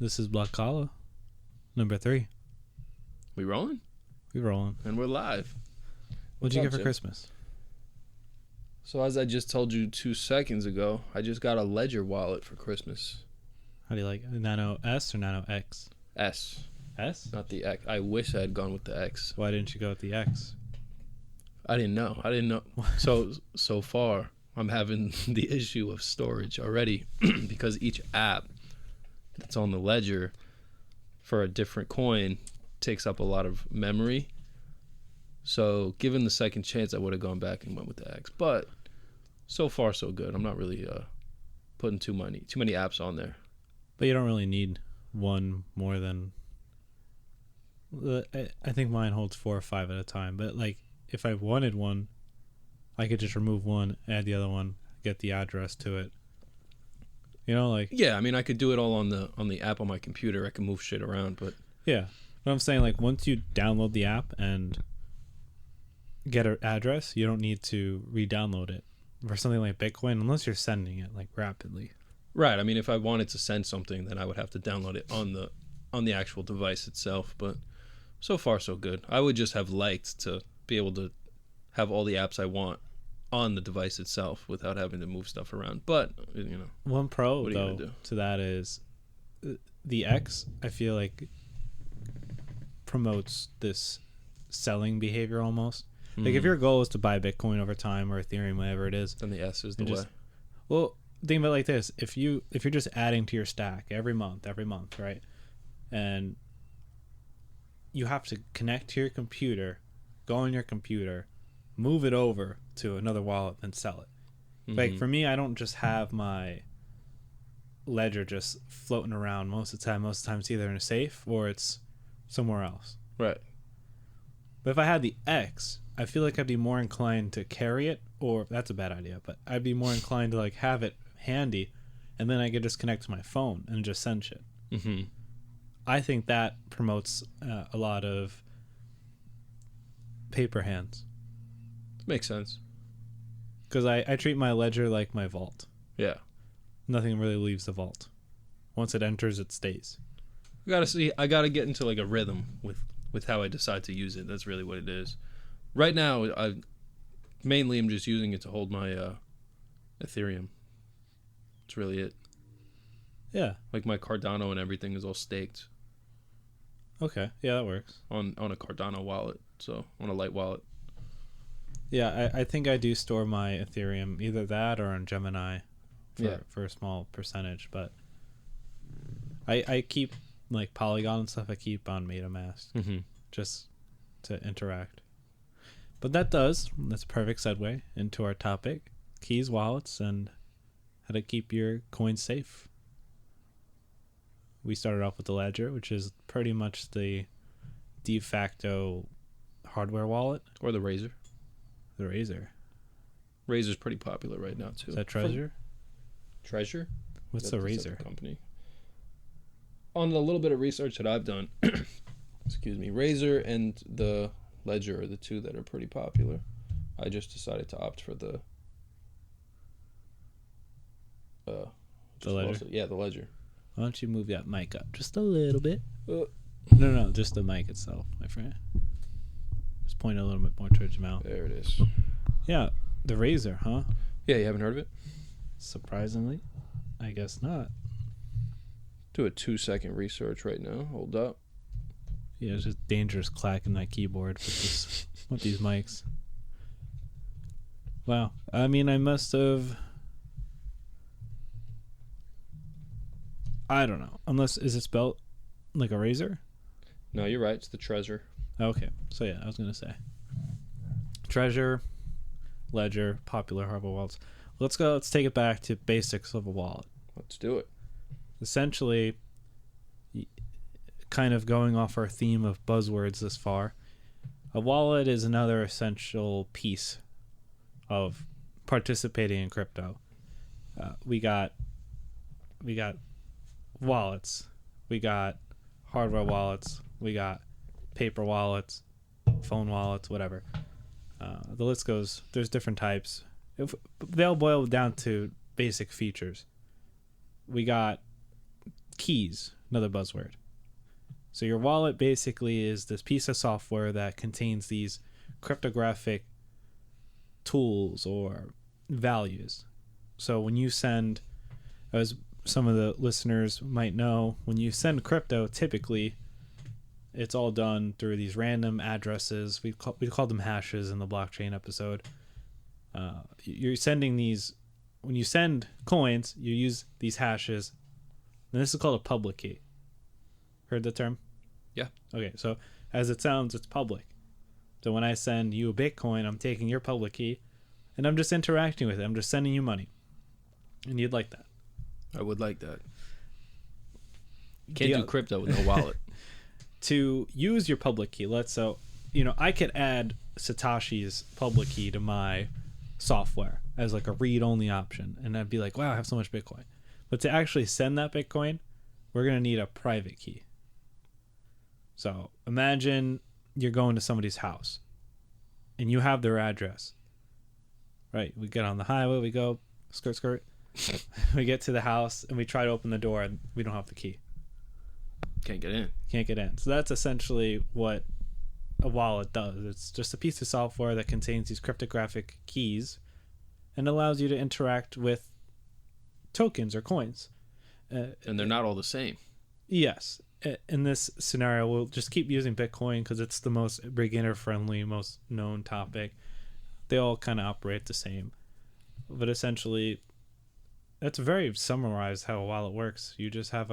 This is Black Collar, number 3. We rolling? We rolling. And we're live. What'd you get for Christmas? So as I just told you 2 seconds ago, I just got a Ledger wallet for Christmas. How do you like it? Nano S or Nano X? S. S? Not the X. I wish I had gone with the X. Why didn't you go with the X? I didn't know. So far, I'm having the issue of storage already because each app that's on the Ledger for a different coin takes up a lot of memory. So given the second chance, I would have gone back and went with the X. But so far, so good. I'm not really putting too many apps on there. But you don't really need one more than... I think mine holds 4 or 5 at a time. But like, if I wanted one, I could just remove one, add the other one, get the address to it. You know, like... Yeah, I mean, I could do it all on the app on my computer. I can move shit around, but... Yeah. But I'm saying, like, once you download the app and get an address, you don't need to re-download it for something like Bitcoin unless you're sending it, like, rapidly. Right. I mean, if I wanted to send something, then I would have to download it on the actual device itself. But so far, so good. I would just have liked to be able to have all the apps I want on the device itself without having to move stuff around. But, you know. One pro, though, to that is the X, I feel like, promotes this selling behavior almost. Like, if your goal is to buy Bitcoin over time or Ethereum, whatever it is, then the S is the way. Well, think about it like this: if you're just adding to your stack every month, right, and you have to connect to your computer, go on your computer, move it over to another wallet, and sell it. Like for me, I don't just have my Ledger just floating around most of the time. Most of the time, it's either in a safe or it's somewhere else. Right. But if I had the X, I feel like I'd be more inclined to carry it, or that's a bad idea, but I'd be more inclined to like have it handy, and then I could just connect to my phone and just send shit. I think that promotes a lot of paper hands. Makes sense. Because I treat my Ledger like my vault. Yeah. Nothing really leaves the vault. Once it enters, it stays. I gotta get into like a rhythm with how I decide to use it. That's really what it is. Right now, I'm just using it to hold my Ethereum. That's really it. Yeah. Like my Cardano and everything is all staked. Okay. Yeah, that works. On a Cardano wallet, so on a light wallet. Yeah, I think I do store my Ethereum, either that or on Gemini for a small percentage, but I keep, like, Polygon and stuff, I keep on MetaMask just to interact. But that's a perfect segue into our topic, keys, wallets, and how to keep your coins safe. We started off with the Ledger, which is pretty much the de facto hardware wallet. Or the Razor. The Razor. Razor's pretty popular right now, too. Is that Treasure? Treasure? What's the Razor? Company. On the little bit of research that I've done, excuse me, Razor and the Ledger are the two that are pretty popular. I just decided to opt for the Ledger? Yeah, the Ledger. Why don't you move that mic up just a little bit? No, just the mic itself, my friend. Just point it a little bit more towards your mouth. There it is. Yeah, the Razor, huh? Yeah, you haven't heard of it? Surprisingly, I guess not. Do a 2-second research right now. Hold up. Yeah, it's just dangerous clacking that keyboard with these mics. Wow. I mean, I must have... I don't know. Unless, is it spelled like a razor? No, you're right. It's the Treasure. Okay. So, yeah, I was going to say. Treasure, Ledger, popular hardware wallets. Let's take it back to basics of a wallet. Let's do it. Essentially, kind of going off our theme of buzzwords this far, a wallet is another essential piece of participating in crypto. We got wallets, we got hardware wallets, we got paper wallets, phone wallets, whatever. The list goes. There's different types. They all boil down to basic features. We got keys, another buzzword. So your wallet basically is this piece of software that contains these cryptographic tools or values. So when you send, as some of the listeners might know, when you send crypto, typically it's all done through these random addresses. We call them hashes in the blockchain episode. You're sending these, when you send coins, you use these hashes, and this is called a public key. Heard the term? Yeah. Okay, so as it sounds, it's public. So when I send you a Bitcoin, I'm taking your public key, and I'm just interacting with it. I'm just sending you money. And you'd like that. I would like that. You can't do crypto with no wallet. To use your public key, I could add Satoshi's public key to my software as like a read-only option, and I'd be like, wow, I have so much Bitcoin. But to actually send that Bitcoin, we're going to need a private key. So imagine you're going to somebody's house and you have their address. Right? We get on the highway, we go, skirt. We get to the house and we try to open the door and we don't have the key. Can't get in. So that's essentially what a wallet does. It's just a piece of software that contains these cryptographic keys and allows you to interact with tokens or coins. And they're not all the same. Yes. In this scenario, we'll just keep using Bitcoin because it's the most beginner-friendly, most known topic. They all kind of operate the same. But essentially, that's very summarized how a wallet works. You just have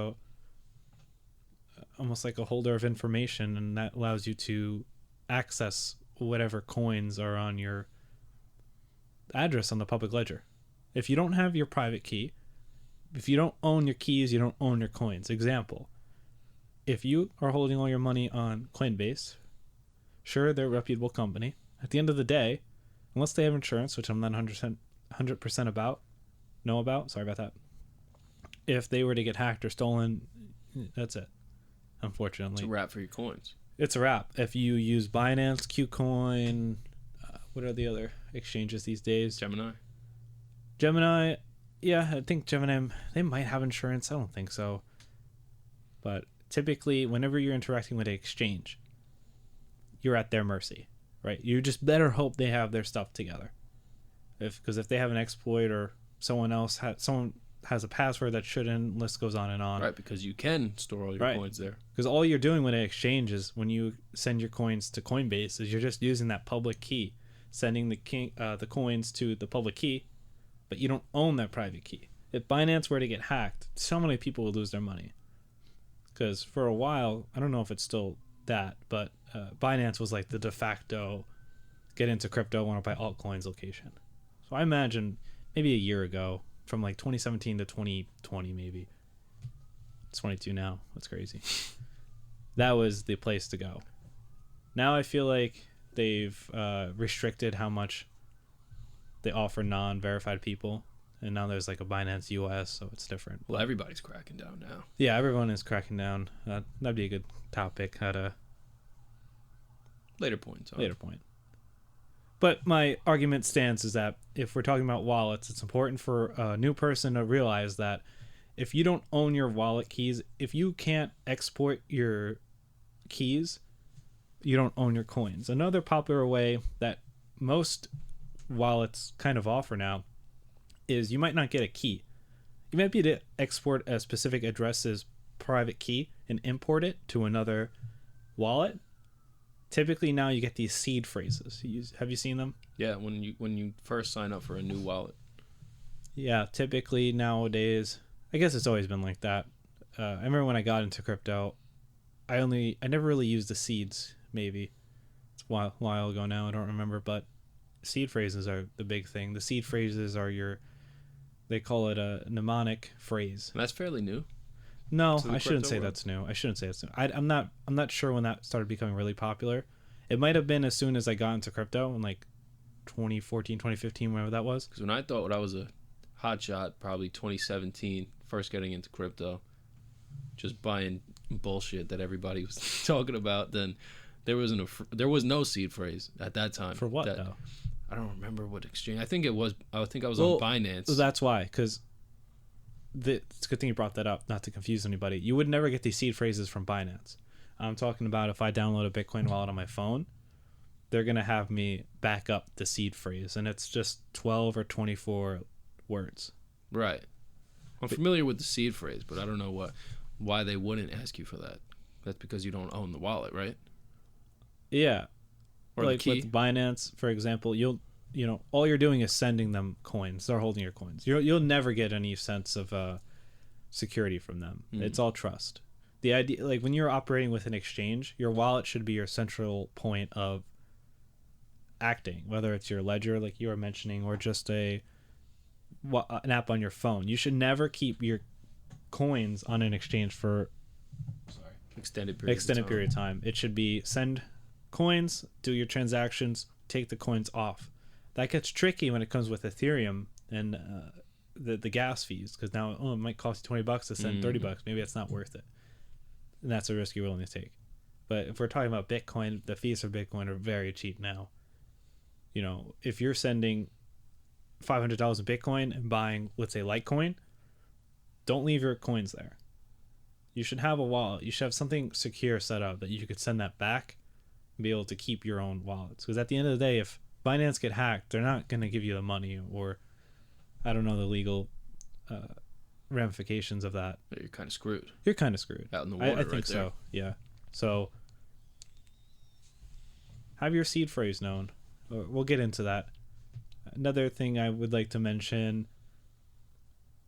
almost like a holder of information, and that allows you to access whatever coins are on your address on the public ledger. If you don't have your private key, if you don't own your keys, you don't own your coins. Example, if you are holding all your money on Coinbase, sure, they're a reputable company. At the end of the day, unless they have insurance, which I'm not 100% know about, sorry about that. If they were to get hacked or stolen, that's it. Unfortunately, it's a wrap for your coins. It's a wrap. If you use Binance, Qcoin, what are the other exchanges these days? Gemini, yeah, I think Gemini, they might have insurance. I don't think so. But typically, whenever you're interacting with an exchange, you're at their mercy, right? You just better hope they have their stuff together. Because if they have an exploit or someone has a password that shouldn't, list goes on and on. Right, because you can store all your coins there. Because all you're doing with an exchange is when you send your coins to Coinbase is you're just using that public key, sending the coins to the public key, but you don't own that private key. If Binance were to get hacked, so many people would lose their money. Because for a while, I don't know if it's still that, but Binance was like the de facto get into crypto, want to buy altcoins location. So I imagine maybe a year ago, from like 2017 to 2020 maybe. It's 22 now. That's crazy. That was the place to go. Now I feel like they've restricted how much they offer non-verified people. And now there's like a Binance US, so it's different. Well, everybody's cracking down now. Yeah, everyone is cracking down. That'd be a good topic at a later point. But my argument stands is that if we're talking about wallets, it's important for a new person to realize that if you don't own your wallet keys, if you can't export your keys, you don't own your coins. Another popular way that most wallets kind of offer now is you might not get a key. You might be able to export a specific address's private key and import it to another wallet. Typically now you get these seed phrases. Have you seen them? Yeah, when you first sign up for a new wallet. Yeah, typically nowadays, I guess it's always been like that. I remember when I got into crypto, I never really used the seeds. Maybe it's a while ago now. I don't remember, but seed phrases are the big thing. The seed phrases are they call it a mnemonic phrase. And that's fairly new. No, I shouldn't say that's new. I'm not sure when that started becoming really popular. It might have been as soon as I got into crypto in like 2014, 2015, whenever that was. Because when I thought I was a hotshot, probably 2017, first getting into crypto, just buying bullshit that everybody was talking about, then there was no seed phrase at that time. For what though? I don't remember what exchange. I think I was on Binance. That's why, because it's a good thing you brought that up, not to confuse anybody. You would never get these seed phrases from Binance. I'm talking about if I download a Bitcoin wallet on my phone, they're going to have me back up the seed phrase, and it's just 12 or 24 words. Right. I'm familiar with the seed phrase, but I don't know why they wouldn't ask you for that. That's because you don't own the wallet, right? Yeah. Or like the key. with Binance, for example, all you're doing is sending them coins. They're holding your coins. You'll never get any sense of security from them. It's all trust. The idea, like when you're operating with an exchange, your wallet should be your central point of acting, whether it's your ledger, like you were mentioning, or just an app on your phone. You should never keep your coins on an exchange for extended period of time. It should be send coins, do your transactions, take the coins off. That gets tricky when it comes with Ethereum and the gas fees, because now it might cost you $20 to send $30. Maybe it's not worth it, and that's a risk you're willing to take. But if we're talking about Bitcoin, the fees for Bitcoin are very cheap now. If you're sending $500 in Bitcoin and buying, let's say, Litecoin, don't leave your coins there. You should have a wallet. You should have something secure set up that you could send that back and be able to keep your own wallets. Because at the end of the day, if Binance get hacked, they're not going to give you the money, or I don't know the legal ramifications of that. You're kind of screwed. You're kind of screwed. Out in the water, I think right there. so. Yeah. So have your seed phrase known. We'll get into that. Another thing I would like to mention,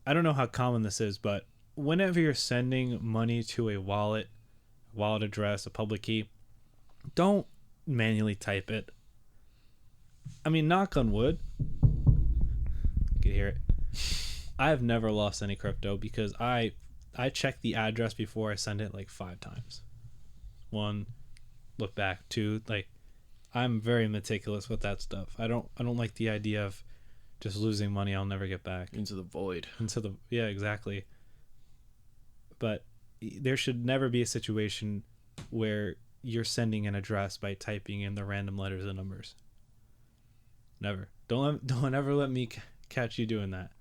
I don't know how common this is, but whenever you're sending money to a wallet address, a public key, don't manually type it. I mean, knock on wood. You can hear it. I have never lost any crypto because I check the address before I send it like 5 times. 1, look back. 2, like, I'm very meticulous with that stuff. I don't like the idea of just losing money I'll never get back. Into the void. Yeah, exactly. But there should never be a situation where you're sending an address by typing in the random letters and numbers. Never. Don't ever let me catch you doing that.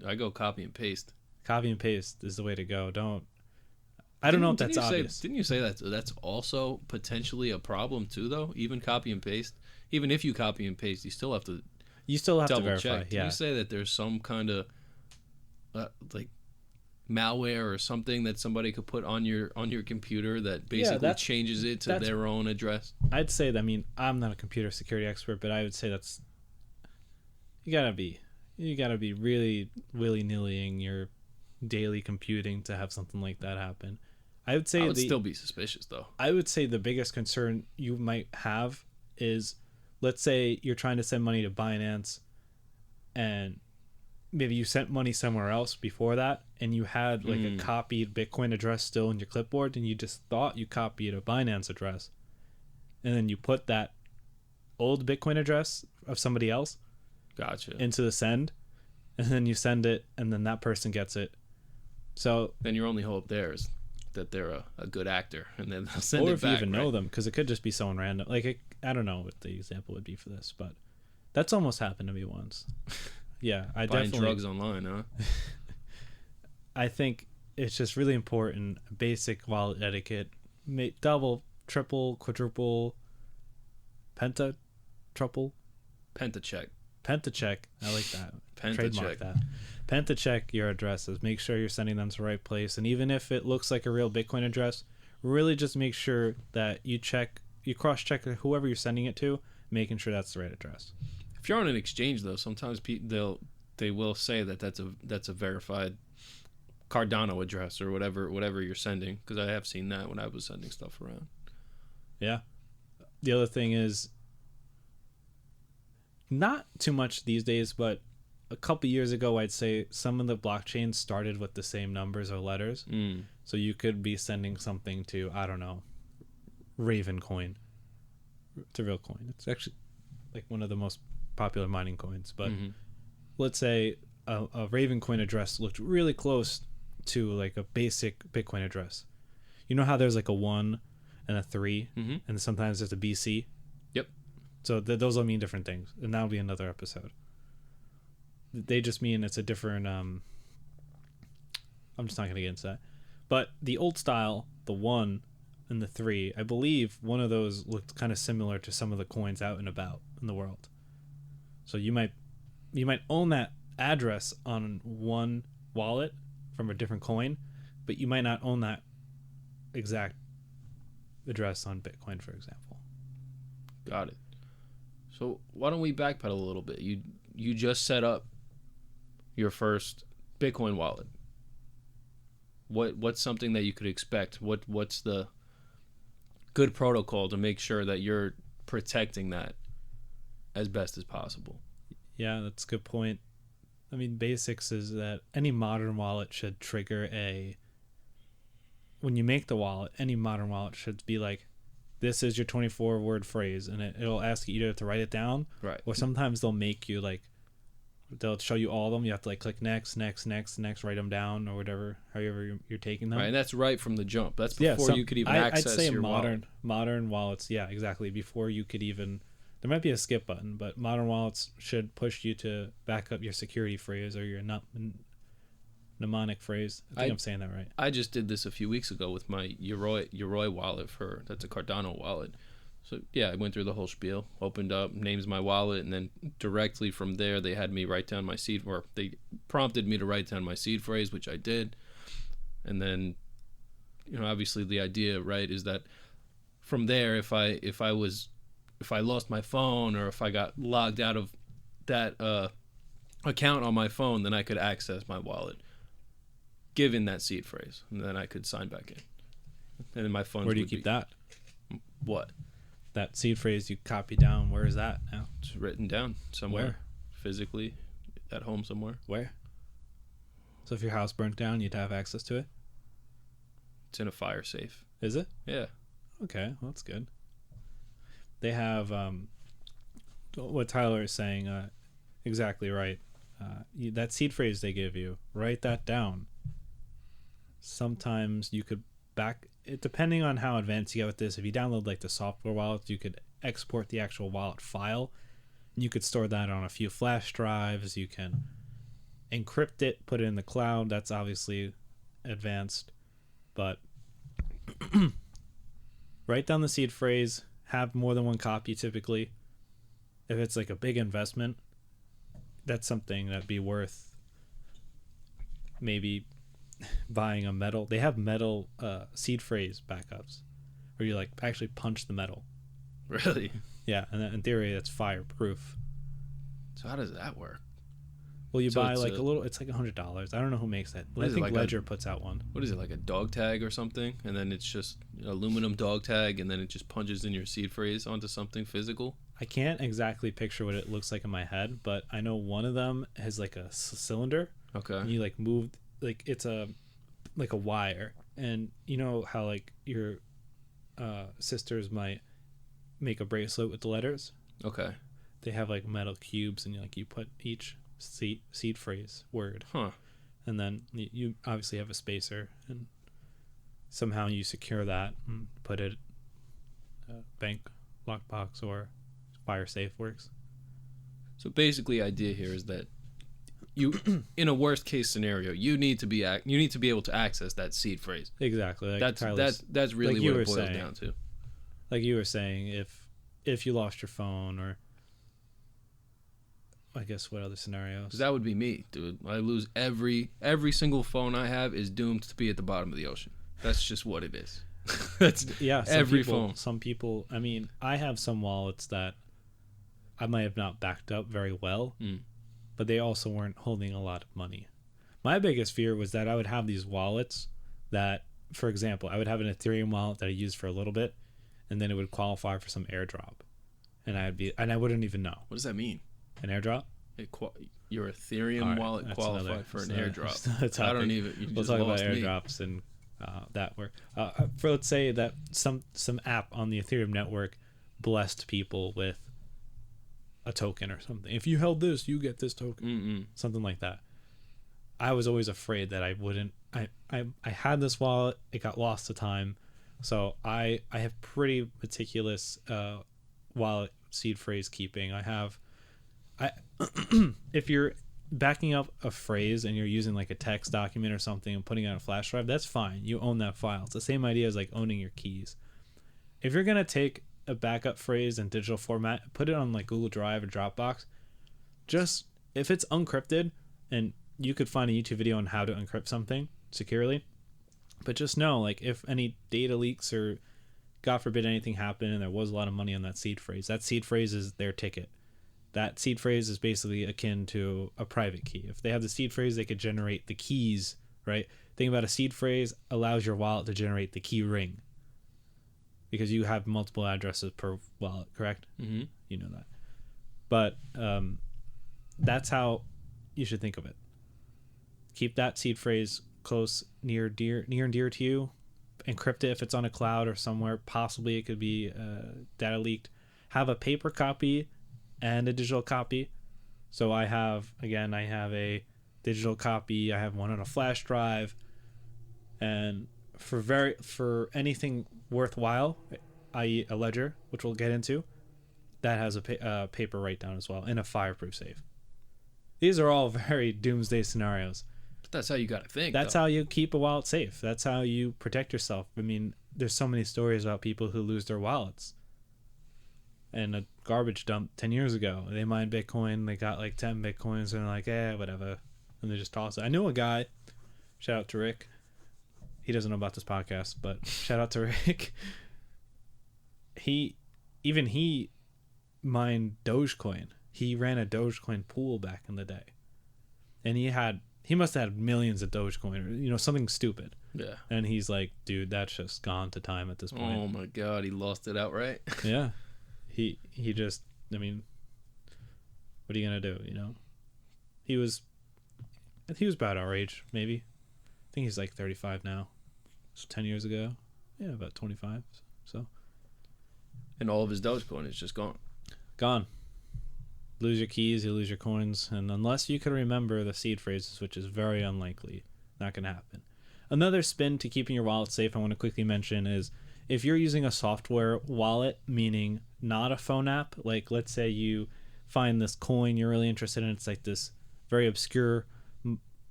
I go copy and paste. Copy and paste is the way to go. I don't know if that's obvious. Didn't you say that's also potentially a problem too, though? Even copy and paste. Even if you copy and paste, you still have to double verify. check. Can you say that there's some kind of like malware or something that somebody could put on your computer that basically changes it to their own address? I'd say that. I mean, I'm not a computer security expert, but I would say that's you gotta be really willy-nillying your daily computing to have something like that happen. I would still be suspicious, though. I would say the biggest concern you might have is, let's say you're trying to send money to Binance, and maybe you sent money somewhere else before that, and you had like a copied Bitcoin address still in your clipboard, and you just thought you copied a Binance address, and then you put that old Bitcoin address of somebody else into the send, and then you send it, and then that person gets it. So then your only hope there is that they're a good actor, and then they'll send it back. Or if you even know them, because it could just be someone random. Like, I don't know what the example would be for this, but that's almost happened to me once. Yeah, I Buying definitely drugs online, huh? I think it's just really important. Basic wallet etiquette: double, triple, quadruple, pentacheck. I like that. Trademark that. Pentacheck your addresses. Make sure you're sending them to the right place. And even if it looks like a real Bitcoin address, really just make sure that you cross-check whoever you're sending it to, making sure that's the right address. If you're on an exchange, though, sometimes they will say that that's a verified Cardano address or whatever you're sending, because I have seen that when I was sending stuff around. Yeah. The other thing is, not too much these days, but a couple years ago, I'd say some of the blockchains started with the same numbers or letters. So you could be sending something to, I don't know, Ravencoin. It's a real coin. It's actually like one of the most popular mining coins. But let's say a Ravencoin address looked really close to like a basic Bitcoin address. You know how there's like a 1 and a 3, and sometimes there's a BC? Yep. So those all mean different things, and that'll be another episode. They just mean it's a different I'm just not going to get into that. But the old style, the 1 and the 3, I believe one of those looked kind of similar to some of the coins out and about in the world. So you might own that address on one wallet from a different coin, but you might not own that exact address on Bitcoin, for example. Got it. So why don't we backpedal a little bit? You just set up your first Bitcoin wallet. What's something that you could expect? What's the good protocol to make sure that you're protecting that as best as possible? Yeah, that's a good point. I mean, basics is that any modern wallet should trigger when you make the wallet, any modern wallet should be like, this is your 24-word phrase, and it'll ask you either to write it down, right? Or sometimes they'll make you they'll show you all of them. You have to click next, write them down or whatever, however you're taking them. Right, and that's right from the jump. That's before you could even access I'd say your modern wallets, yeah, exactly. Before you could even, there might be a skip button, but modern wallets should push you to back up your security phrase or your mnemonic phrase. I think I'm saying that right. I just did this a few weeks ago with my Yoroi wallet that's a Cardano wallet. So yeah, I went through the whole spiel, opened up, names my wallet, and then directly from there they had me write down my seed, or they prompted me to write down my seed phrase, which I did. And then, obviously the idea, right, is that from there, if I lost my phone or if I got logged out of that account on my phone, then I could access my wallet, given that seed phrase, and then I could sign back in. And then my funds. Where do you keep that? What? That seed phrase you copy down, where is that now? It's written down somewhere. Where? Physically, at home somewhere. Where? So if your house burnt down, you'd have access to it? It's in a fire safe. Is it? Yeah. Okay, well, that's good. They have what Tyler is saying, exactly right. That seed phrase they give you, write that down. Sometimes you could depending on how advanced you get with this, if you download the software wallets, you could export the actual wallet file. You could store that on a few flash drives. You can encrypt it, put it in the cloud. That's obviously advanced. But write down the seed phrase, have more than one copy typically. If it's a big investment, that's something that'd be worth maybe buying a metal. They have metal seed phrase backups where you actually punch the metal. Really? Yeah, and in theory that's fireproof. So how does that work? Well, you buy a little. It's $100. I don't know who makes that. I think Ledger puts out one. What is it, like a dog tag or something? And then it's just aluminum dog tag, and then it just punches in your seed phrase onto something physical. I can't exactly picture what it looks like in my head, but I know one of them has a cylinder. Okay. And you move it's a wire, and you know how your sisters might make a bracelet with the letters. Okay. They have metal cubes, and you put each seed phrase word. Huh. And then you obviously have a spacer, and somehow you secure that and put it bank lockbox or fire safe works. So basically, idea here is that you, in a worst case scenario, you need to be able to access that seed phrase. Exactly. That's really what it boils down to. Like you were saying, if you lost your phone, or I guess what other scenarios? Because that would be me, dude. I lose every single phone I have is doomed to be at the bottom of the ocean. That's just what it is. That's every phone. Some people. I mean, I have some wallets that I might have not backed up very well, but they also weren't holding a lot of money. My biggest fear was that I would have these wallets that, for example, I would have an Ethereum wallet that I used for a little bit, and then it would qualify for some airdrop, and I wouldn't even know. What does that mean? An airdrop? Your Ethereum wallet qualified for an airdrop. I don't even. We'll talk about airdrops and that work. For let's say that some app on the Ethereum network blessed people with a token or something. If you held this, you get this token. Something like that. I was always afraid that I wouldn't. I had this wallet. It got lost to time. So I have pretty meticulous wallet seed phrase keeping. If you're backing up a phrase and you're using like a text document or something and putting it on a flash drive, that's fine. You own that file. It's the same idea as like owning your keys. If you're going to take a backup phrase in digital format, put it on like Google Drive or Dropbox, just if it's unencrypted, and you could find a YouTube video on how to encrypt something securely, but just know, like, if any data leaks or God forbid anything happened and there was a lot of money on that seed phrase is their ticket. That seed phrase is basically akin to a private key. If they have the seed phrase, they could generate the keys, right? Think about a seed phrase allows your wallet to generate the key ring because you have multiple addresses per wallet, correct? Mm-hmm. You know that. But that's how you should think of it. Keep that seed phrase close, near and dear to you. Encrypt it if it's on a cloud or somewhere. Possibly it could be data leaked. Have a paper copy and a digital copy. So I have a digital copy. I have one on a flash drive. And for anything worthwhile, i.e. a ledger, which we'll get into, that has a paper write down as well in a fireproof safe. These are all very doomsday scenarios. But that's how you got to think. That's how you keep a wallet safe. That's how you protect yourself. I mean, there's so many stories about people who lose their wallets. And a garbage dump 10 years ago. They mined Bitcoin. They got like 10 Bitcoins and they're like, whatever. And they just toss it. I knew a guy, shout out to Rick. He doesn't know about this podcast, but shout out to Rick. He mined Dogecoin. He ran a Dogecoin pool back in the day. And he must have had millions of Dogecoin or, something stupid. Yeah. And he's like, dude, that's just gone to time at this point. Oh my God, he lost it outright. Yeah. He just, I mean, what are you going to do, He was about our age, maybe. I think he's like 35 now. So 10 years ago. Yeah, about 25. So. And all of his Dogecoin is just gone. Gone. Lose your keys, you lose your coins. And unless you can remember the seed phrases, which is very unlikely, not going to happen. Another spin to keeping your wallet safe I want to quickly mention is if you're using a software wallet, meaning not a phone app, like let's say you find this coin you're really interested in, it's like this very obscure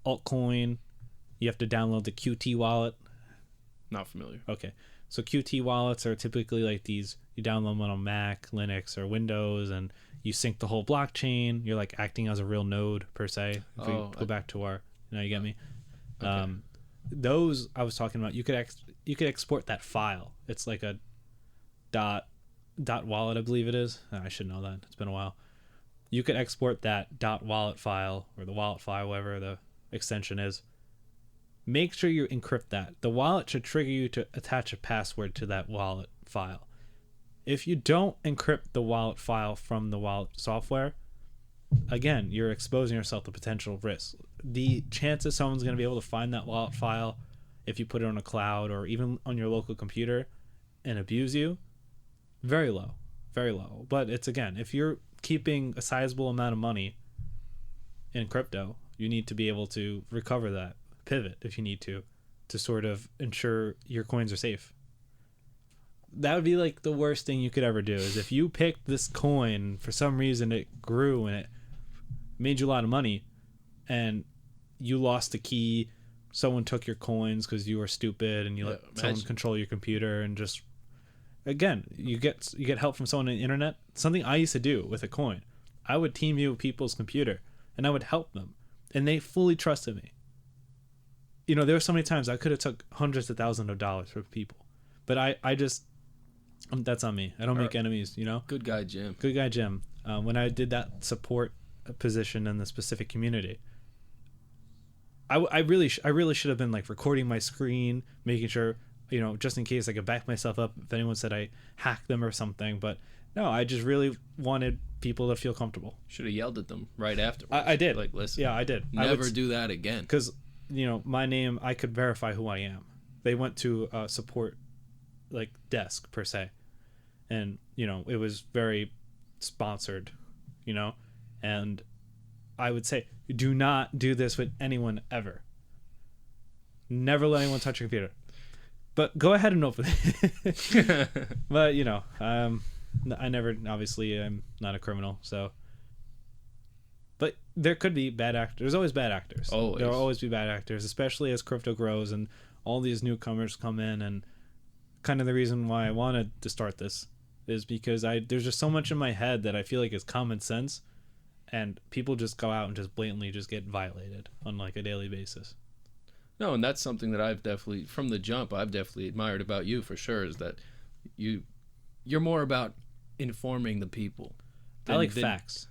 altcoin, you have to download the QT wallet. Not familiar. Okay. So QT wallets are typically like these, you download them on Mac, Linux, or Windows, and you sync the whole blockchain. You're like acting as a real node per se. If we go back to our, you get me? Okay. Those I was talking about, you could export that file. It's like a dot wallet, I believe it is. I should know that. It's been a while. You could export that dot wallet file or the wallet file, whatever the extension is. Make sure you encrypt that. The wallet should trigger you to attach a password to that wallet file. If you don't encrypt the wallet file from the wallet software, again, you're exposing yourself to potential risks. The chances someone's going to be able to find that wallet file if you put it on a cloud or even on your local computer and abuse you, very low, very low. But it's, again, if you're keeping a sizable amount of money in crypto, you need to be able to recover that, pivot if you need to sort of ensure your coins are safe. That would be like the worst thing you could ever do is if you picked this coin, for some reason it grew and it made you a lot of money and you lost the key, someone took your coins because you were stupid and you let someone control your computer, and just, again, you get help from someone on the internet. Something I used to do with a coin, I would team view people's computer and I would help them, and they fully trusted me. There were so many times I could have took hundreds of thousands of dollars from people, but I just, that's on me. I don't make enemies, Good guy Jim. When I did that support position in the specific community, I really should have been like recording my screen, making sure, just in case I could back myself up if anyone said I hacked them or something. But no, I just really wanted people to feel comfortable. Should have yelled at them right afterwards. I did. Like, listen. Yeah, I did. Never do that again. Because, my name, I could verify who I am. They went to support like desk per se, and it was very sponsored, and I would say do not do this with anyone ever. Never let anyone touch your computer, but go ahead and open it. But I never, obviously I'm not a criminal, so But there could be bad actors. There's always bad actors. Always. There will always be bad actors, especially as crypto grows and all these newcomers come in. And kind of the reason why I wanted to start this is because there's just so much in my head that I feel like is common sense, and people just go out and just blatantly just get violated on like a daily basis. No, and that's something that I've definitely, from the jump, I've definitely admired about you for sure, is that you're more about informing the people. I like facts.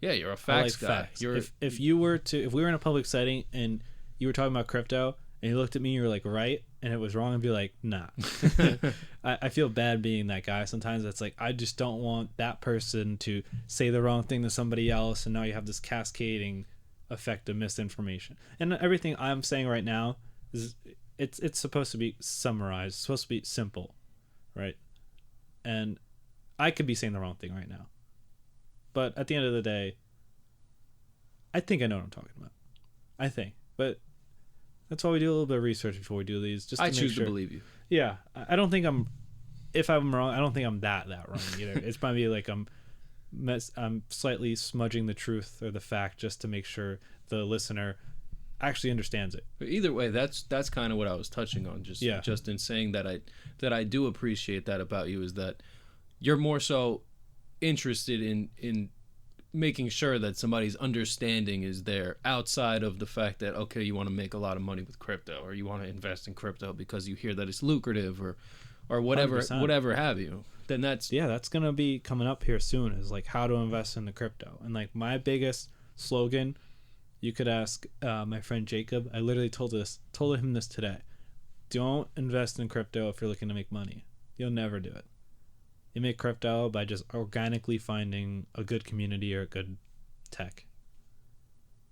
Yeah, you're a facts guy. Facts. If we were in a public setting and you were talking about crypto and you looked at me, you were like, right, and it was wrong, I'd be like, nah. I feel bad being that guy. Sometimes it's like, I just don't want that person to say the wrong thing to somebody else, and now you have this cascading effect of misinformation. And everything I'm saying right now is it's supposed to be summarized, it's supposed to be simple, right? And I could be saying the wrong thing right now. But at the end of the day, I think I know what I'm talking about. I think. But that's why we do a little bit of research before we do these. Just to I make choose sure. to believe you. Yeah. I don't think if I'm wrong, I don't think I'm that wrong either. It's probably like I'm slightly smudging the truth or the fact just to make sure the listener actually understands it. But either way, that's kind of what I was touching on. Just in saying that I do appreciate that about you, is that you're more so interested in making sure that somebody's understanding is there outside of the fact that, okay, you want to make a lot of money with crypto, or you want to invest in crypto because you hear that it's lucrative, or whatever 100%. Whatever have you. Then that's gonna be coming up here soon, is like how to invest in the crypto. And like my biggest slogan, you could ask my friend Jacob. I literally told him this today. Don't invest in crypto if you're looking to make money. You'll never do it. You make crypto by just organically finding a good community or a good tech.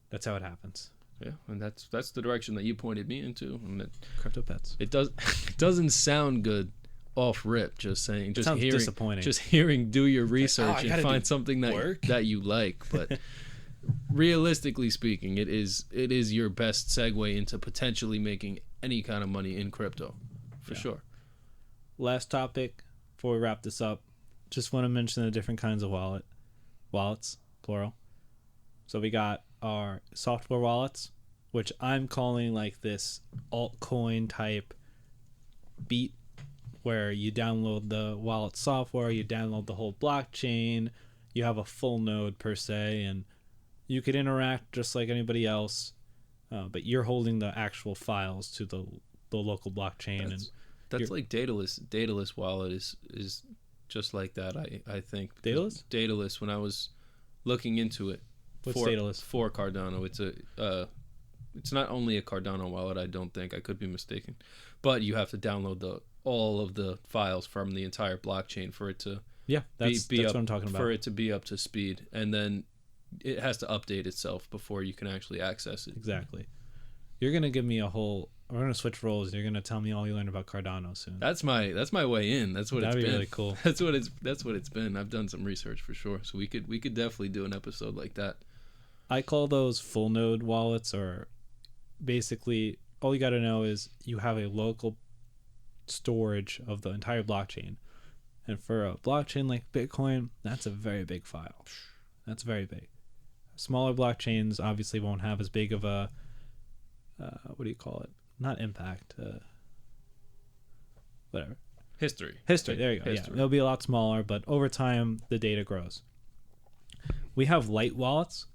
That's how it happens. Yeah, and that's the direction that you pointed me into. And crypto pets. It doesn't sound good off rip. Just saying, just sounds hearing, disappointing. Just hearing, do your research and find something that you like. But realistically speaking, it is your best segue into potentially making any kind of money in crypto, for sure. Last topic. Before we wrap this up, just want to mention the different kinds of wallets, plural. So we got our software wallets, which I'm calling like this altcoin type beat, where you download the wallet software, you download the whole blockchain, you have a full node per se, and you could interact just like anybody else, but you're holding the actual files to the local blockchain. That's like Daedalus. Daedalus wallet is just like that. I think Daedalus. Daedalus. When I was looking into it, what's Daedalus for Cardano? It's not only a Cardano wallet. I don't think, I could be mistaken, but you have to download all of the files from the entire blockchain for it to that's what I'm talking about. For it to be up to speed, and then it has to update itself before you can actually access it. Exactly. You're gonna give me a whole. We're gonna switch roles. You're gonna tell me all you learned about Cardano soon. That's my way in. That's what That'd it's be been. Really cool. That's what it's been. I've done some research for sure. So we could definitely do an episode like that. I call those full node wallets, or basically all you got to know is you have a local storage of the entire blockchain. And for a blockchain like Bitcoin, that's a very big file. That's very big. Smaller blockchains obviously won't have as big of a what do you call it? Not impact. Whatever. History. There you go. History. Yeah, they'll be a lot smaller, but over time the data grows. We have light wallets.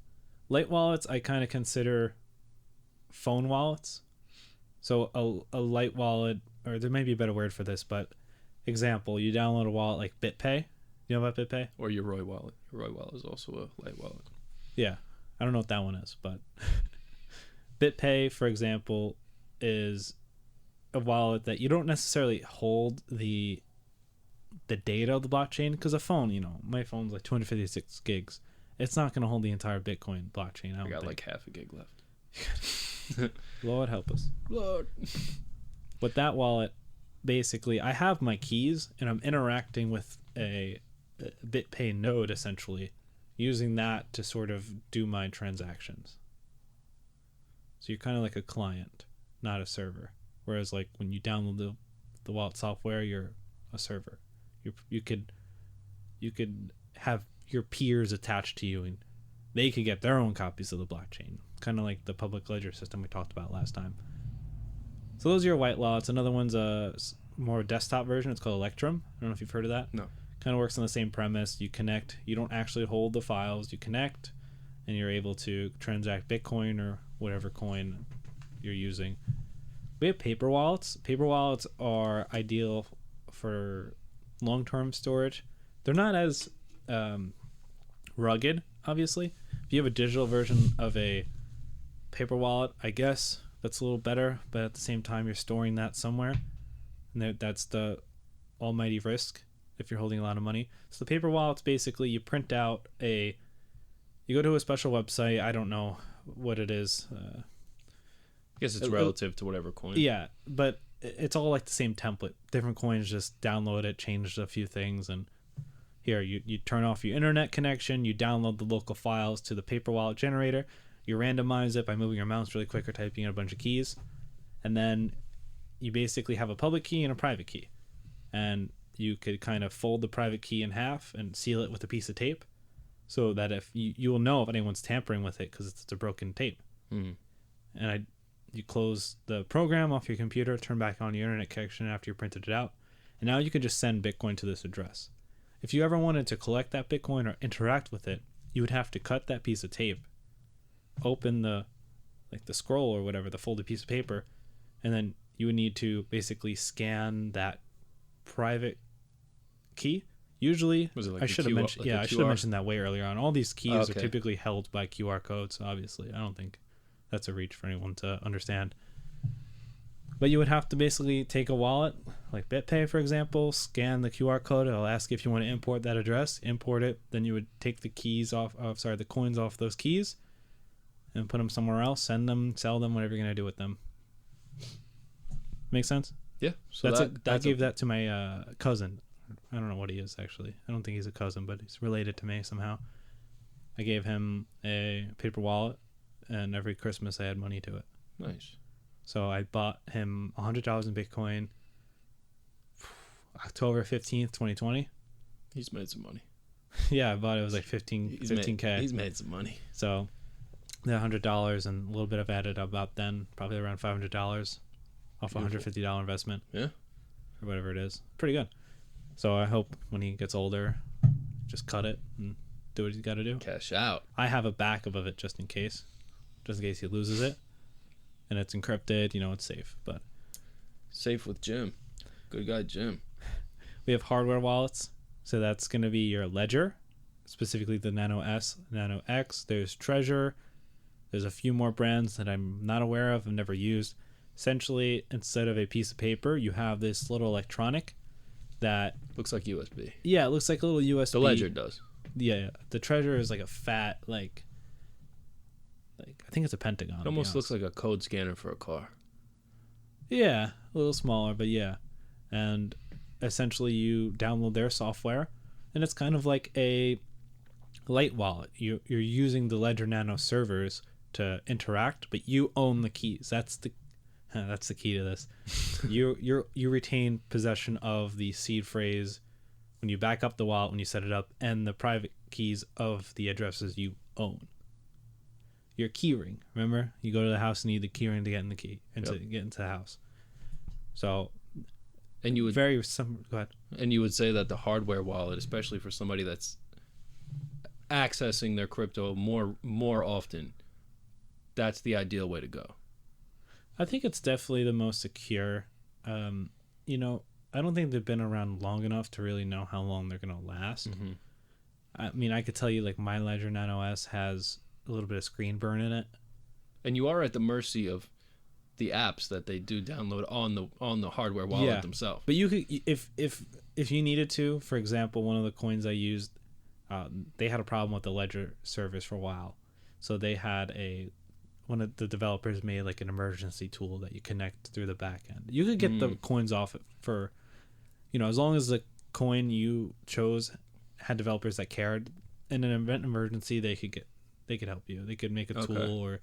Light wallets I kind of consider phone wallets. So a light wallet, or there may be a better word for this, but example, you download a wallet like BitPay. You know about BitPay? Or your Roy wallet. Your Roy wallet is also a light wallet. Yeah. I don't know what that one is, but BitPay, for example, is a wallet that you don't necessarily hold the data of the blockchain, because a phone, my phone's like 256 gigs. It's not going to hold the entire Bitcoin blockchain. I got like half a gig left. Lord help us. Lord. With that wallet, basically, I have my keys and I'm interacting with a BitPay node, essentially, using that to sort of do my transactions. So you're kind of like a client, not a server. Whereas like when you download the wallet software, you're a server. You could have your peers attached to you, and they could get their own copies of the blockchain, kind of like the public ledger system we talked about last time. So those are your white wallets. Another one's a more desktop version. It's called Electrum. I don't know if you've heard of that. No. Kind of works on the same premise. You connect. You don't actually hold the files. You connect, and you're able to transact Bitcoin or whatever coin you're using. We have paper wallets. Paper wallets are ideal for long-term storage. They're not as rugged, obviously. If you have a digital version of a paper wallet, I guess that's a little better, but at the same time, you're storing that somewhere, and that's the almighty risk if you're holding a lot of money. So the paper wallets, basically, you print out you go to a special website. I don't know what it is. I guess it's relative to whatever coin. Yeah, but it's all like the same template. Different coins, just download it, change a few things, and here you turn off your internet connection, you download the local files to the paper wallet generator, you randomize it by moving your mouse really quick or typing in a bunch of keys, and then you basically have a public key and a private key. And you could kind of fold the private key in half and seal it with a piece of tape so that if you will know if anyone's tampering with it because it's a broken tape. Mm. And you close the program off your computer, turn back on your internet connection after you printed it out, and now you can just send Bitcoin to this address. If you ever wanted to collect that Bitcoin or interact with it, you would have to cut that piece of tape, open the scroll or whatever, the folded piece of paper, and then you would need to basically scan that private key. Usually, Was it like I should have mentioned. like I should have mentioned that way earlier on. All these keys are Okay. typically held by QR codes. Obviously, I don't think that's a reach for anyone to understand. But you would have to basically take a wallet, like BitPay, for example, scan the QR code. It'll ask if you want to import that address, import it. Then you would take the the coins off those keys, and put them somewhere else. Send them, sell them, whatever you're gonna do with them. Make sense? Yeah. So I gave that to my cousin. I don't know what he is actually. I don't think he's a cousin, but he's related to me somehow. I gave him a paper wallet, and every Christmas I had money to it. Nice. So I bought him $100 in Bitcoin October 15th, 2020. He's made some money. Yeah, I bought it. It was like 15K. He's made some money. So the $100 and a little bit of added about then, probably around $500 off a $150 investment. Yeah. Or whatever it is. Pretty good. So I hope when he gets older, just cut it and do what he's got to do. Cash out. I have a backup of it just in case he loses it. And it's encrypted, it's safe. But Safe with Jim. Good guy, Jim. we have hardware wallets. So that's going to be your Ledger, specifically the Nano S, Nano X. There's Treasure. There's a few more brands that I'm not aware of and never used. Essentially, instead of a piece of paper, you have this little electronic that Looks like USB. Yeah, it looks like a little USB. The Ledger does. Yeah. The Treasure is like a fat, like I think it's a pentagon. It almost looks like a code scanner for a car. Yeah, a little smaller, but yeah. And essentially you download their software, and it's kind of like a light wallet. You're using the Ledger Nano servers to interact, but you own the keys. That's the key to this. You retain possession of the seed phrase when you back up the wallet, when you set it up, and the private keys of the addresses you own. Your key ring. Remember, you go to the house and you need the key ring to get in the key and to get into the house. So, and you would go ahead. And you would say that the hardware wallet, especially for somebody that's accessing their crypto more often, that's the ideal way to go. I think it's definitely the most secure. I don't think they've been around long enough to really know how long they're going to last. Mm-hmm. I mean, I could tell you, like, my Ledger Nano S has a little bit of screen burn in it. And you are at the mercy of the apps that they do download on the hardware wallet themselves. But you could, if you needed to, for example, one of the coins I used, they had a problem with the Ledger servers for a while. So they had one of the developers made like an emergency tool that you connect through the back end. You could get the coins off it for, as long as the coin you chose had developers that cared. In an event emergency, they could help you. They could make a tool, or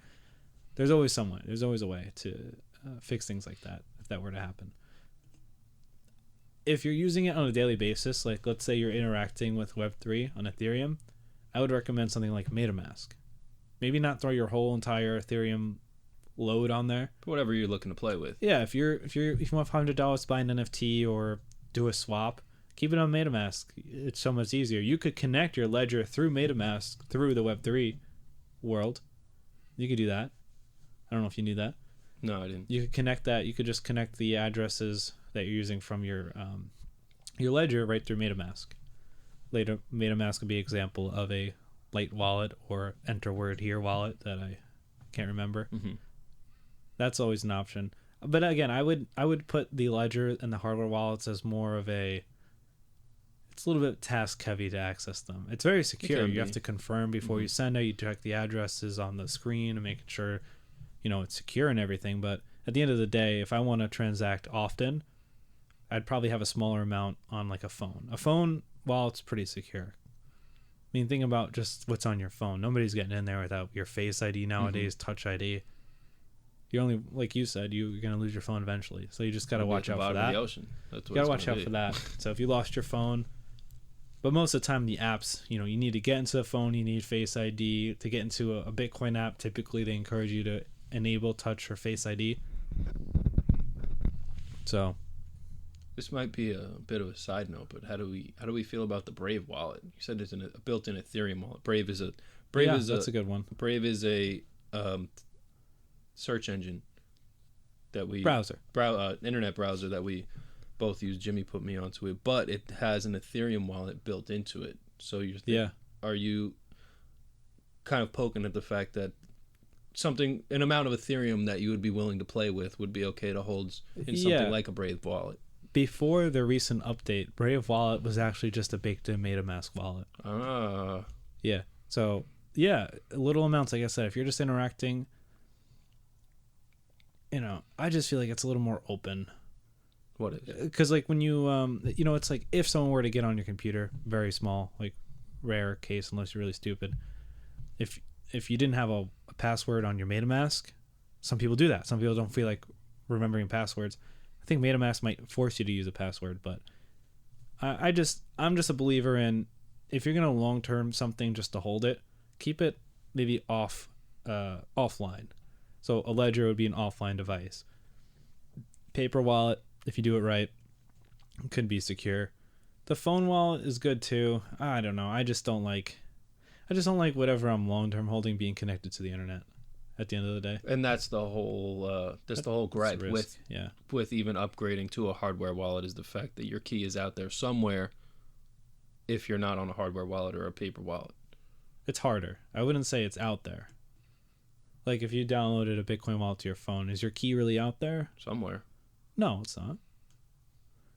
there's always someone. There's always a way to fix things like that if that were to happen. If you're using it on a daily basis, like let's say you're interacting with Web3 on Ethereum, I would recommend something like MetaMask. maybe not throw your whole entire Ethereum load on there. Whatever you're looking to play with. Yeah, if you want $500 to buy an NFT or do a swap, keep it on MetaMask. It's so much easier. You could connect your ledger through MetaMask through the Web3 world. You could do that. I don't know if you knew that. No, I didn't. You could connect that. You could just connect the addresses that you're using from your ledger right through MetaMask. Later, MetaMask would be an example of a light wallet or enter word here wallet that I can't remember. Mm-hmm. That's always an option. But again, I would put the ledger and the hardware wallets as more of a. It's a little bit task heavy to access them. It's very secure. You have to confirm before you send it. You check the addresses on the screen and making sure, it's secure and everything. But at the end of the day, if I want to transact often, I'd probably have a smaller amount on like a phone. A phone wallet's pretty secure. I mean, think about just what's on your phone. Nobody's getting in there without your Face ID nowadays, Touch ID. You're only, like you said, you're going to lose your phone eventually. So you just got to watch out for that. You got to watch out for that. So if you lost your phone, but most of the time the apps, you need to get into the phone, you need Face ID. To get into a Bitcoin app, typically they encourage you to enable Touch or Face ID. So this might be a bit of a side note, but how do we feel about the Brave wallet? You said it's a built-in Ethereum wallet. Brave is that's a good one. Brave is a search engine that we internet browser that we both use. Jimmy put me onto it, but it has an Ethereum wallet built into it. So are you kind of poking at the fact that an amount of Ethereum that you would be willing to play with would be okay to hold in something like a Brave wallet? Before the recent update, Brave wallet was actually just a baked-in MetaMask wallet. Yeah. So little amounts. Like I said, if you're just interacting, I just feel like it's a little more open. What is? Because like when you it's like if someone were to get on your computer, very small, like rare case unless you're really stupid. If you didn't have a password on your MetaMask, some people do that. Some people don't feel like remembering passwords. I think MetaMask might force you to use a password, but I'm just a believer in if you're gonna long term something just to hold it, keep it maybe offline. So a ledger would be an offline device. Paper wallet, if you do it right, could be secure. The phone wallet is good too. I don't know. I just don't like whatever I'm long term holding being connected to the internet. At the end of the day, and that's the whole gripe with even upgrading to a hardware wallet is the fact that your key is out there somewhere. If you're not on a hardware wallet or a paper wallet, it's harder. I wouldn't say it's out there. Like if you downloaded a Bitcoin wallet to your phone, is your key really out there somewhere? No, it's not.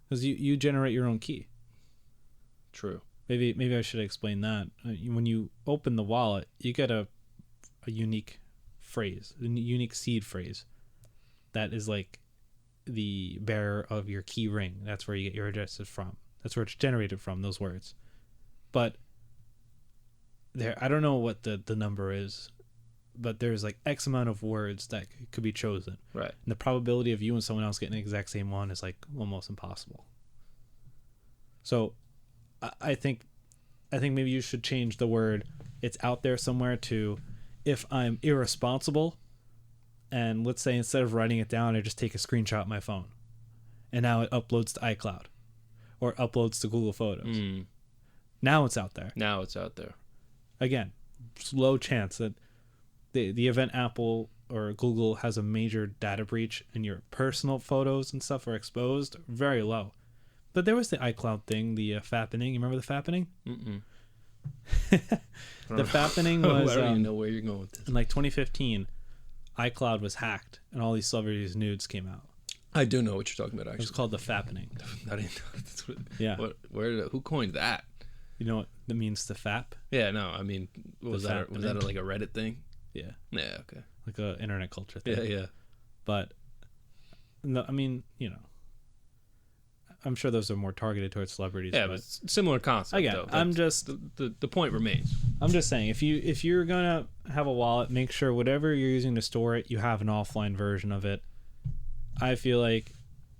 Because you generate your own key. True. Maybe I should explain that. When you open the wallet, you get a unique phrase, a unique seed phrase that is like the bearer of your key ring. That's where you get your addresses from. That's where it's generated from, those words. But I don't know what the number is, but there's like X amount of words that could be chosen. Right. And the probability of you and someone else getting the exact same one is like almost impossible. So I think maybe you should change the word "it's out there somewhere" to "if I'm irresponsible," and let's say instead of writing it down, I just take a screenshot of my phone, and now it uploads to iCloud, or uploads to Google Photos. Now it's out there. Again, low chance that the event Apple or Google has a major data breach and your personal photos and stuff are exposed. Very low. But there was the iCloud thing, the fappening. You remember the fappening? Mm-mm. The fappening was I don't even know where you're going with this. In like 2015, iCloud was hacked and all these celebrities' nudes came out. I do know what you're talking about. Actually, it was called the fappening. I didn't know. That's what, yeah. Who coined that? You know what that means to fap? Yeah, no. I mean, was that like a Reddit thing? Yeah. Yeah. Okay. Like a internet culture thing. Yeah. But no, I mean, I'm sure those are more targeted towards celebrities. Yeah, but similar concept. Again, though. I'm just the point remains. I'm just saying if you're gonna have a wallet, make sure whatever you're using to store it, you have an offline version of it. I feel like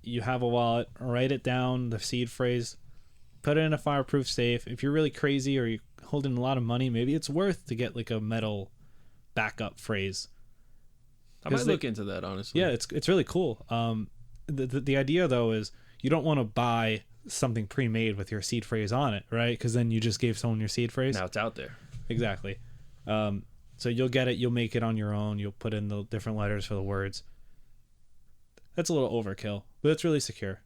you have a wallet, write it down, the seed phrase, put it in a fireproof safe. If you're really crazy or you're holding a lot of money, maybe it's worth to get like a metal backup phrase. I might look into that, honestly. Yeah, it's really cool. The idea though is you don't want to buy something pre-made with your seed phrase on it, right? Because then you just gave someone your seed phrase. Now it's out there. Exactly. So you'll get it. You'll make it on your own. You'll put in the different letters for the words. That's a little overkill, but it's really secure.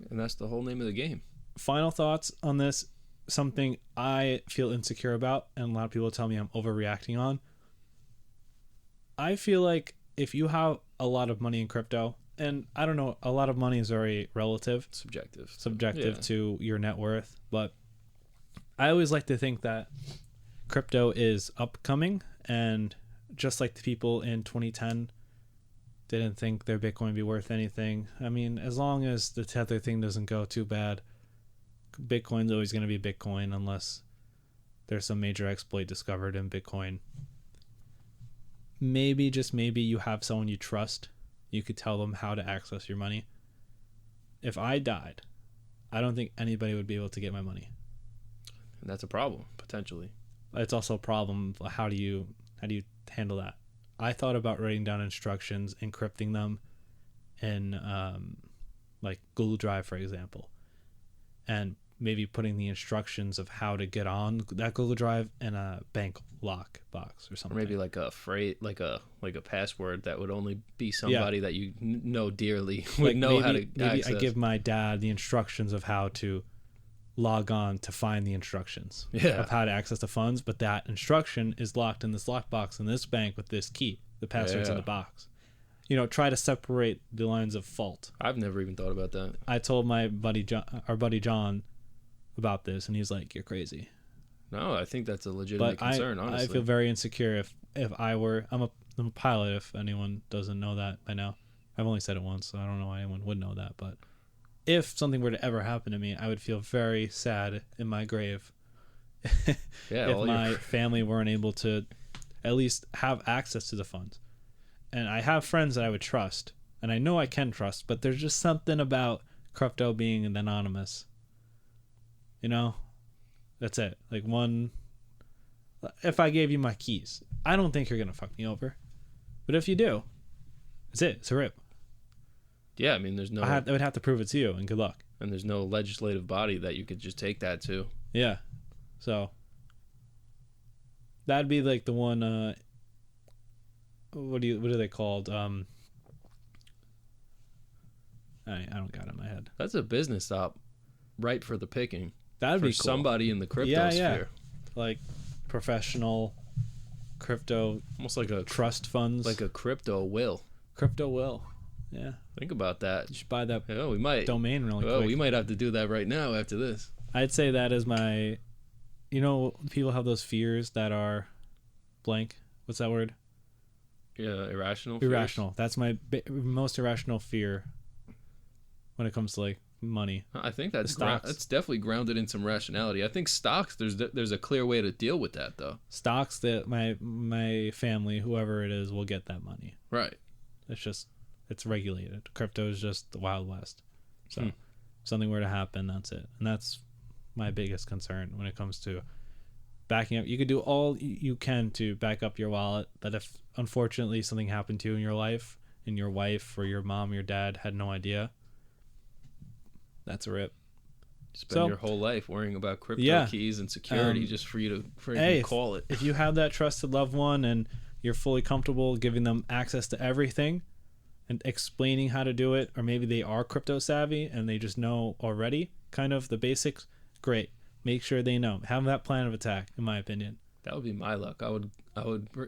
And that's the whole name of the game. Final thoughts on this. Something I feel insecure about, and a lot of people tell me I'm overreacting on. I feel like if you have a lot of money in crypto, and I don't know, a lot of money is very relative. Subjective Yeah. To your net worth. But I always like to think that crypto is upcoming, and just like the people in 2010 didn't think their Bitcoin would be worth anything. I mean, as long as the Tether thing doesn't go too bad, Bitcoin's always going to be Bitcoin unless there's some major exploit discovered in Bitcoin. Maybe, just maybe, you have someone you trust. You could tell them how to access your money. If I died, I don't think anybody would be able to get my money. And that's a problem, potentially. It's also a problem. How do you handle that? I thought about writing down instructions, encrypting them in like Google Drive, for example, and maybe putting the instructions of how to get on that Google Drive in a bank lock box or something. Or maybe like a phrase, like a password that would only be somebody that you know dearly would like know how to maybe access. I give my dad the instructions of how to log on to find the instructions of how to access the funds, but that instruction is locked in this lockbox in this bank with this key. The password's in the box. Try to separate the lines of fault. I've never even thought about that. I told my buddy John about this, and he's like, "You're crazy." No, I think that's a legitimate concern. Honestly, I feel very insecure if I were. I'm a pilot. If anyone doesn't know that by now, I've only said it once, so I don't know why anyone would know that. But if something were to ever happen to me, I would feel very sad in my grave. If my family weren't able to at least have access to the funds. And I have friends that I would trust, and I know I can trust, but there's just something about crypto being anonymous. That's it. Like, if I gave you my keys, I don't think you're going to fuck me over. But if you do, that's it. It's a rip. Yeah, I mean, there's no... I would have to prove it to you, and good luck. And there's no legislative body that you could just take that to. Yeah. So that'd be like the one... what are they called? I don't got it in my head. That's a business stop, right for the picking. That'd be cool. Somebody in the crypto sphere. Like professional crypto, almost like a trust funds, like a crypto will. Crypto will. Yeah. Think about that. You should buy that. We might domain really quick. We might have to do that right now after this. I'd say that is my. People have those fears that are blank. What's that word? Yeah, irrational. Irrational. That's my most irrational fear when it comes to like money. I think that's definitely grounded in some rationality. I think stocks, there's a clear way to deal with that though. Stocks, that my family, whoever it is, will get that money. Right. It's regulated. Crypto is just the Wild West. So if something were to happen, that's it. And that's my biggest concern when it comes to backing up. You could do all you can to back up your wallet, but if unfortunately something happened to you in your life and your wife or your mom or your dad had no idea, that's a rip. Spend your whole life worrying about crypto keys and security just for you to call it. If you have that trusted loved one and you're fully comfortable giving them access to everything and explaining how to do it, or maybe they are crypto savvy and they just know already kind of the basics, great. Make sure they know. Have that plan of attack, in my opinion. That would be my luck. I would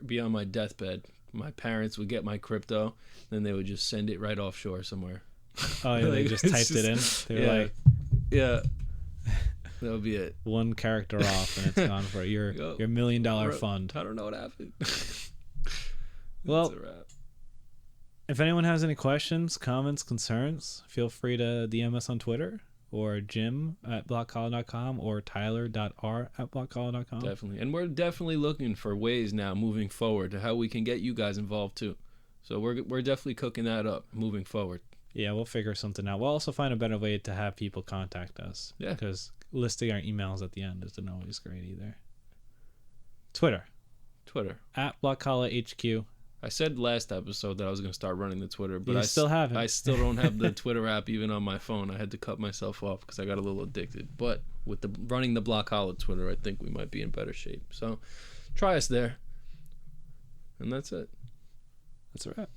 be on my deathbed. My parents would get my crypto, then they would just send it right offshore somewhere. Oh, yeah, they just typed it in. They were like, yeah, that would be it. One character off, and it's gone for your $1 million fund. I don't know what happened. Well, if anyone has any questions, comments, concerns, feel free to DM us on Twitter, or jim@blockcollar.com, or tyler.r@blockcollar.com. Definitely. And we're definitely looking for ways now moving forward to how we can get you guys involved too. So we're definitely cooking that up moving forward. Yeah, we'll figure something out. We'll also find a better way to have people contact us. Yeah. Because listing our emails at the end isn't always great either. Twitter. Twitter. At Blockholla HQ. I said last episode that I was going to start running the Twitter, but You still haven't. I still don't have the Twitter app even on my phone. I had to cut myself off because I got a little addicted. But with the running the Blockholla Twitter, I think we might be in better shape. So try us there. And that's it. That's a wrap.